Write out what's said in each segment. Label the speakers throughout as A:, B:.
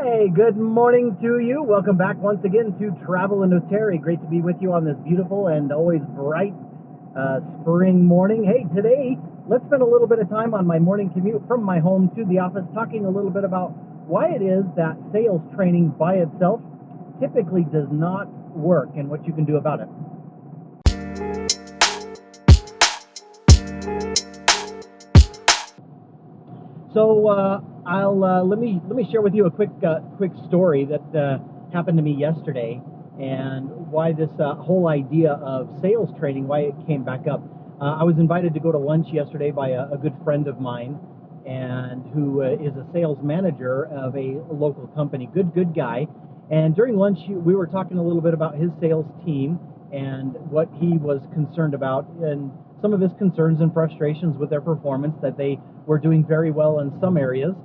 A: Hey, good morning to you. Welcome back once again to Travel and with Terry. Great to be with you on this beautiful and always bright spring morning. Hey, today let's spend a little bit of time on my morning commute from my home to the office talking a little bit about why it is that sales training by itself typically does not work and what you can do about it. So I'll let me share with you a quick story that happened to me yesterday, and why this whole idea of sales training, why it came back up. I was invited to go to lunch yesterday by a good friend of mine, and who is a sales manager of a local company. Good guy. And during lunch, we were talking a little bit about his sales team and what he was concerned about, and some of his concerns and frustrations with their performance, that they were doing very well in some areas,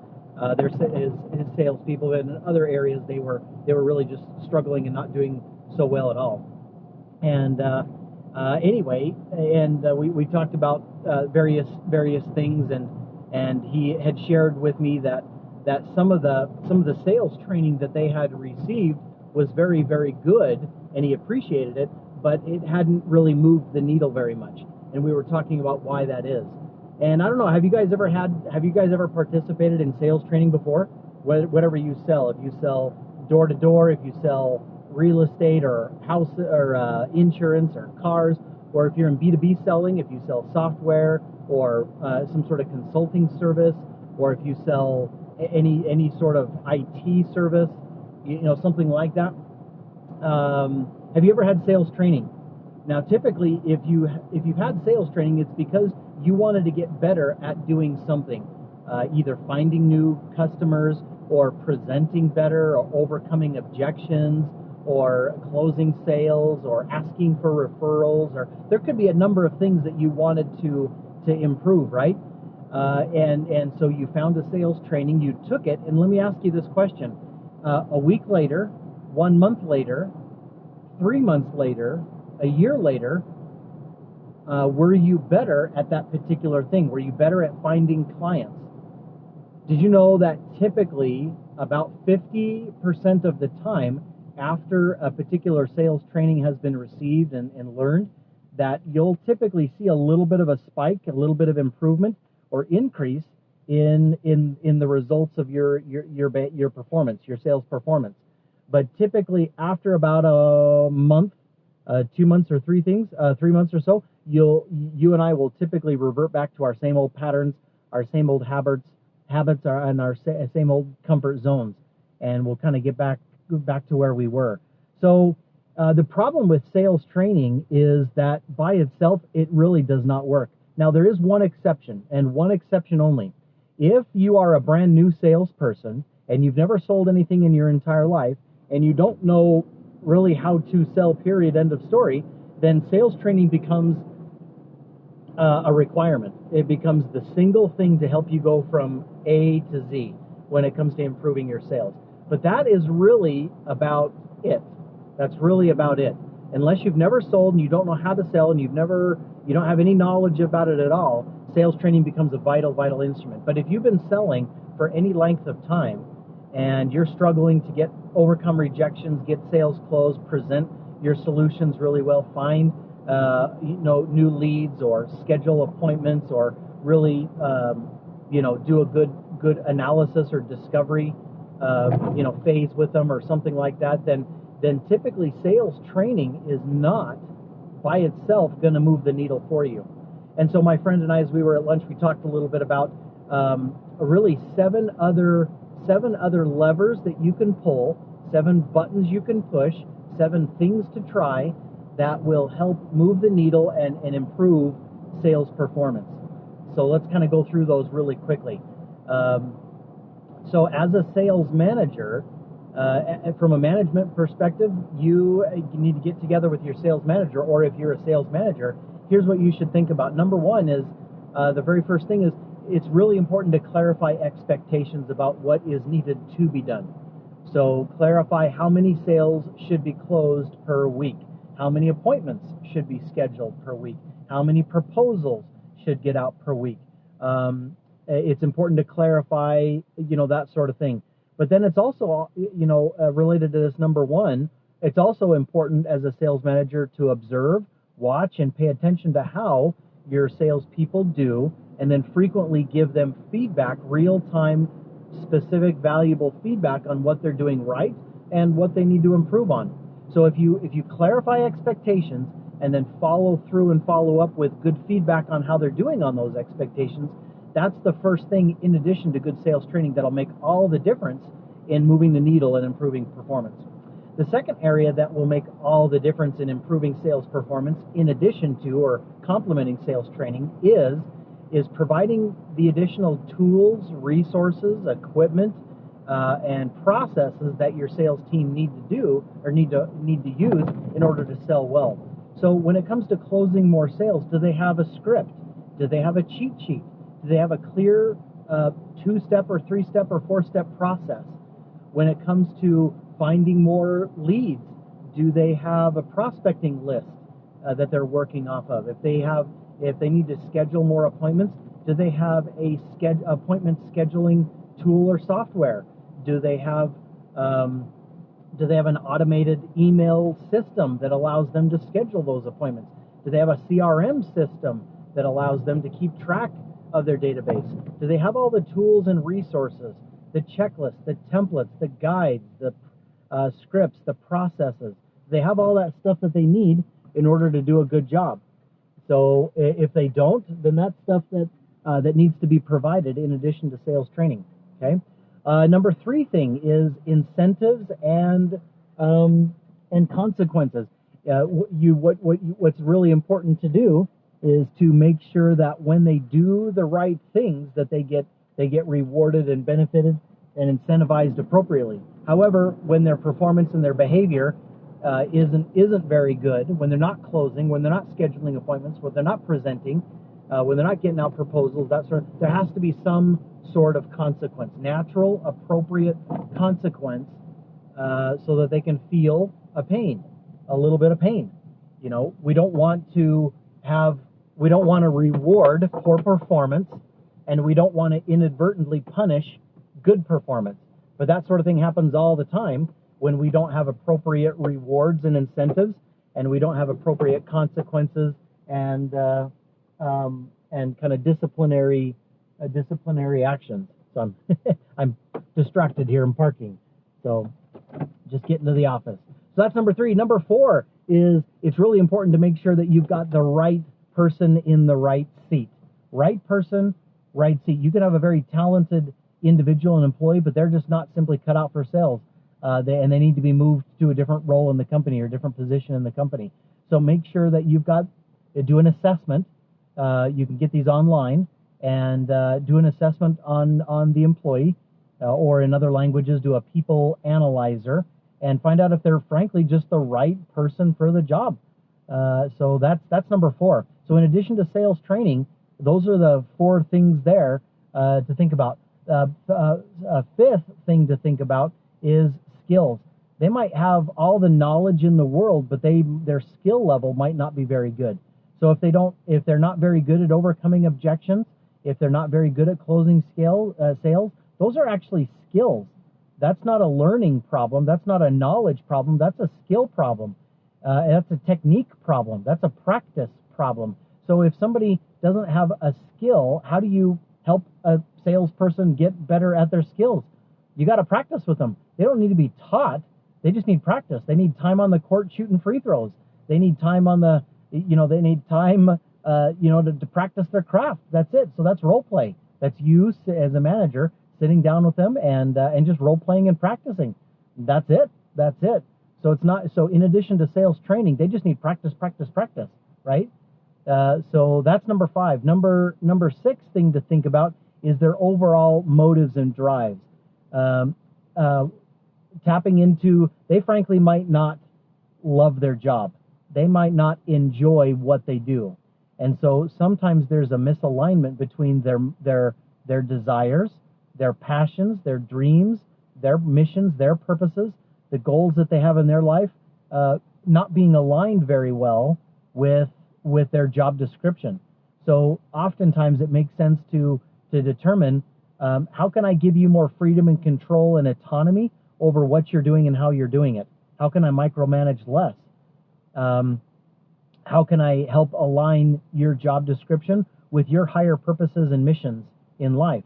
A: his salespeople, but in other areas they were really just struggling and not doing so well at all. And anyway, we talked about various things, and he had shared with me that some of the sales training that they had received was very, very good, and he appreciated it, but it hadn't really moved the needle very much. And we were talking about why that is. And I don't know, have you guys ever participated in sales training before? Whatever you sell, if you sell door to door, if you sell real estate or house or insurance or cars, or if you're in B2B selling, if you sell software or some sort of consulting service, or if you sell any sort of IT service, something like that. Have you ever had sales training? Now, typically, if you've had sales training, it's because you wanted to get better at doing something, either finding new customers, or presenting better, or overcoming objections, or closing sales, or asking for referrals, or there could be a number of things that you wanted to improve, right? And so you found a sales training, you took it, and let me ask you this question. A week later, 1 month later, 3 months later, a year later, were you better at that particular thing? Were you better at finding clients? Did you know that typically about 50% of the time after a particular sales training has been received and learned, that you'll typically see a little bit of a spike, a little bit of improvement or increase in the results of your performance, your sales performance. But typically after about a month, 2 months or 3 months or so, you and I will typically revert back to our same old patterns, our same old habits, and our same old comfort zones, and we'll kind of get back to where we were. So the problem with sales training is that by itself, it really does not work. Now, there is one exception, and one exception only. If you are a brand new salesperson and you've never sold anything in your entire life, and you don't know really how to sell, period, end of story, then sales training becomes a requirement. It becomes the single thing to help you go from A to Z when it comes to improving your sales. But that is really about it. That's really about it. Unless you've never sold and you don't know how to sell, and you don't have any knowledge about it at all, sales training becomes a vital instrument. But if you've been selling for any length of time and you're struggling to overcome rejections, get sales closed, present your solutions really well, find new leads, or schedule appointments, or really do a good analysis or discovery phase with them, or something like that, then typically sales training is not by itself going to move the needle for you. And so my friend and I, as we were at lunch, we talked a little bit about really seven other levers that you can pull, 7 buttons you can push, 7 things to try that will help move the needle and improve sales performance. So let's kind of go through those really quickly. So as a sales manager, from a management perspective, you need to get together with your sales manager, or if you're a sales manager, here's what you should think about. Number one is, the very first thing is, it's really important to clarify expectations about what is needed to be done. So clarify how many sales should be closed per week, how many appointments should be scheduled per week, how many proposals should get out per week. It's important to clarify, that sort of thing. But then it's also, related to this number one, it's also important as a sales manager to observe, watch, and pay attention to how your salespeople do, and then frequently give them feedback, real-time, specific, valuable feedback on what they're doing right and what they need to improve on. So if you clarify expectations and then follow through and follow up with good feedback on how they're doing on those expectations, that's the first thing, in addition to good sales training, that'll make all the difference in moving the needle and improving performance. The second area that will make all the difference in improving sales performance, in addition to or complementing sales training, is providing the additional tools, resources, equipment, and processes that your sales team need to do or need to use in order to sell well. So when it comes to closing more sales, do they have a script? Do they have a cheat sheet? Do they have a clear 2-step or 3-step or 4-step process? When it comes to finding more leads, do they have a prospecting list that they're working off of? If they need to schedule more appointments, do they have a appointment scheduling tool or software? Do they have an automated email system that allows them to schedule those appointments? Do they have a CRM system that allows them to keep track of their database? Do they have all the tools and resources, the checklists, the templates, the guides, the scripts, the processes? They have all that stuff that they need in order to do a good job. So if they don't, then that's stuff that needs to be provided in addition to sales training. Okay. Number 3 thing is incentives and consequences. What's really important to do is to make sure that when they do the right things, that they get rewarded and benefited and incentivized appropriately. However, when their performance and their behavior isn't very good, when they're not closing, when they're not scheduling appointments, when they're not presenting, when they're not getting out proposals, there has to be some sort of consequence, natural, appropriate consequence, so that they can feel a little bit of pain. We don't want to reward poor performance, and we don't want to inadvertently punish good performance. But that sort of thing happens all the time when we don't have appropriate rewards and incentives, and we don't have appropriate consequences and kind of disciplinary actions. So I'm distracted here. I'm parking, so just getting to the office. So that's number 3. Number 4 is it's really important to make sure that you've got the right person in the right seat. Right person, right seat. You can have a very talented individual and employee, but they're just not simply cut out for sales. They need to be moved to a different role in the company or a different position in the company. So make sure that do an assessment. You can get these online and do an assessment on the employee, or in other languages, do a people analyzer and find out if they're frankly just the right person for the job. So that's number 4. So in addition to sales training, those are the 4 things there to think about. A 5th thing to think about is skills. They might have all the knowledge in the world, but their skill level might not be very good. So if they're not very good at overcoming objections, if they're not very good at closing sales, those are actually skills. That's not a learning problem. That's not a knowledge problem. That's a skill problem. That's a technique problem. That's a practice problem. So if somebody doesn't have a skill, how do you help a salesperson get better at their skills? You got to practice with them. They don't need to be taught. They just need practice. They need time on the court shooting free throws. They need time they need time, to practice their craft. That's it. So that's role play. That's you as a manager sitting down with them and just role playing and practicing. That's it. So it's not. So in addition to sales training, they just need practice, right? So that's number 5. Number 6 thing to think about is their overall motives and drives. Tapping into, they frankly might not love their job. They might not enjoy what they do. And so sometimes there's a misalignment between their desires, their passions, their dreams, their missions, their purposes, the goals that they have in their life, not being aligned very well with their job description. So oftentimes it makes sense to determine How can I give you more freedom and control and autonomy over what you're doing and how you're doing it? How can I micromanage less? How can I help align your job description with your higher purposes and missions in life,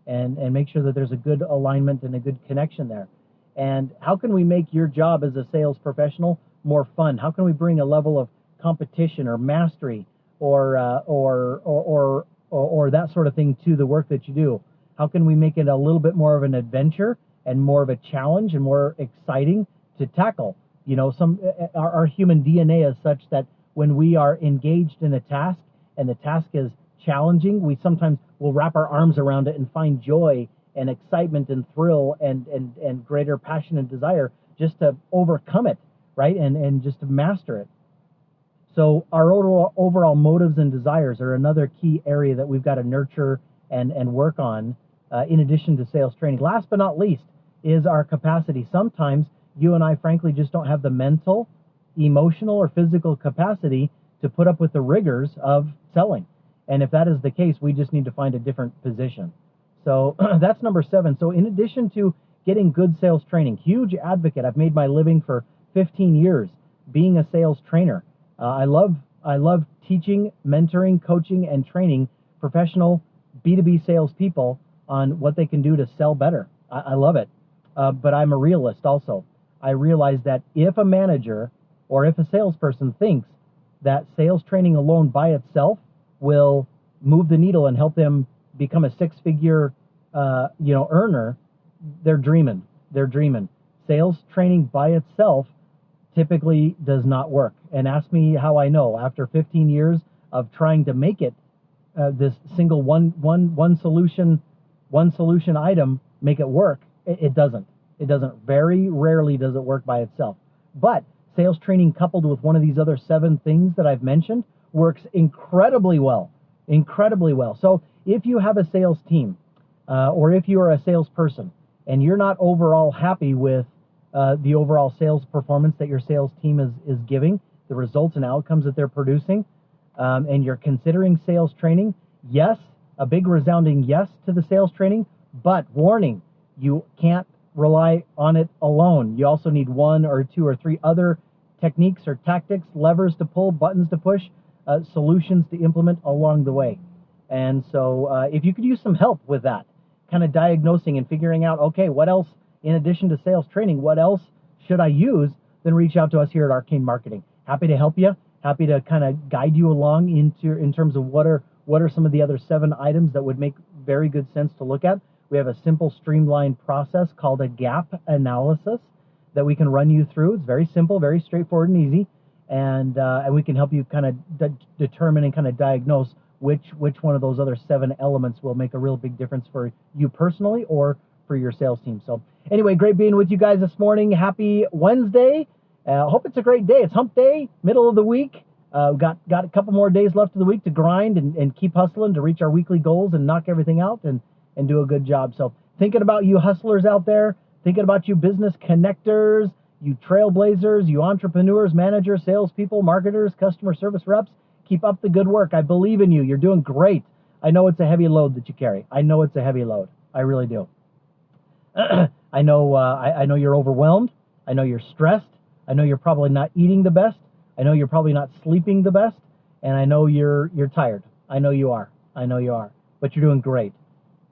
A: and make sure that there's a good alignment and a good connection there? And how can we make your job as a sales professional more fun? How can we bring a level of competition or mastery or that sort of thing to the work that you do? How can we make it a little bit more of an adventure and more of a challenge and more exciting to tackle? You know, our human DNA is such that when we are engaged in a task and the task is challenging, we sometimes will wrap our arms around it and find joy and excitement and thrill and greater passion and desire just to overcome it, right? And just to master it. So our overall motives and desires are another key area that we've got to nurture and work on, in addition to sales training. Last but not least is our capacity. Sometimes you and I, frankly, just don't have the mental, emotional, or physical capacity to put up with the rigors of selling. And if that is the case, we just need to find a different position. So that's number 7. So in addition to getting good sales training, huge advocate. I've made my living for 15 years being a sales trainer. I love teaching, mentoring, coaching, and training professional B2B salespeople on what they can do to sell better. I love it. But I'm a realist also. I realize that if a manager or if a salesperson thinks that sales training alone by itself will move the needle and help them become a 6-figure earner, they're dreaming. Sales training by itself typically does not work. And ask me how I know. After 15 years of trying to make it this single one solution item, make it work, it doesn't. Very rarely does it work by itself. But sales training coupled with one of these other 7 things that I've mentioned works incredibly well. So if you have a sales team, or if you are a salesperson and you're not overall happy with the overall sales performance that your sales team is giving, the results and outcomes that they're producing, and you're considering sales training, yes, a big resounding yes to the sales training, but warning, you can't rely on it alone. You also need 1 or 2 or 3 other techniques or tactics, levers to pull, buttons to push, solutions to implement along the way. And so if you could use some help with that, kind of diagnosing and figuring out, okay, what else, in addition to sales training, what else should I use, then reach out to us here at Arcane Marketing. Happy to help you, happy to kind of guide you along in terms of what are some of the other 7 items that would make very good sense to look at. We have a simple streamlined process called a gap analysis that we can run you through. It's very simple, very straightforward and easy, and we can help you kind of determine and kind of diagnose which one of those other 7 elements will make a real big difference for you personally or for your sales team. So anyway, great being with you guys this morning. Happy Wednesday. Hope it's a great day. It's hump day, middle of the week. We've got a couple more days left of the week to grind and keep hustling to reach our weekly goals and knock everything out and do a good job. So thinking about you hustlers out there, thinking about you business connectors, you trailblazers, you entrepreneurs, managers, salespeople, marketers, customer service reps, keep up the good work. I believe in you. You're doing great. I know it's a heavy load that you carry. I know it's a heavy load. I really do. I know you're overwhelmed. I know you're stressed. I know you're probably not eating the best. I know you're probably not sleeping the best. And I know you're tired. I know you are. But you're doing great.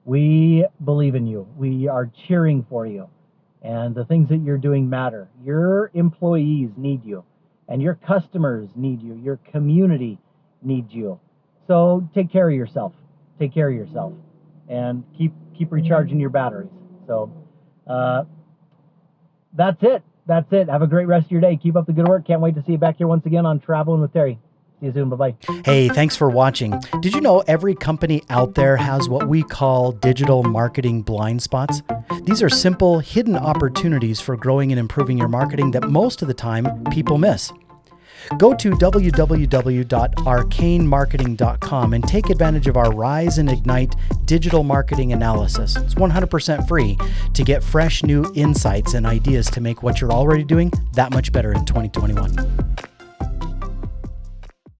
A: We believe in you. We are cheering for you. And the things that you're doing matter. Your employees need you. And your customers need you. Your community needs you. So take care of yourself. And keep recharging your batteries. So that's it. Have a great rest of your day. Keep up the good work. Can't wait to see you back here once again on Traveling with Terry. See you soon. Bye-bye.
B: Hey, thanks for watching. Did you know every company out there has what we call digital marketing blind spots? These are simple, hidden opportunities for growing and improving your marketing that most of the time people miss. Go to www.arcanemarketing.com and take advantage of our Rise and Ignite digital marketing analysis. It's 100% free to get fresh new insights and ideas to make what you're already doing that much better in 2021.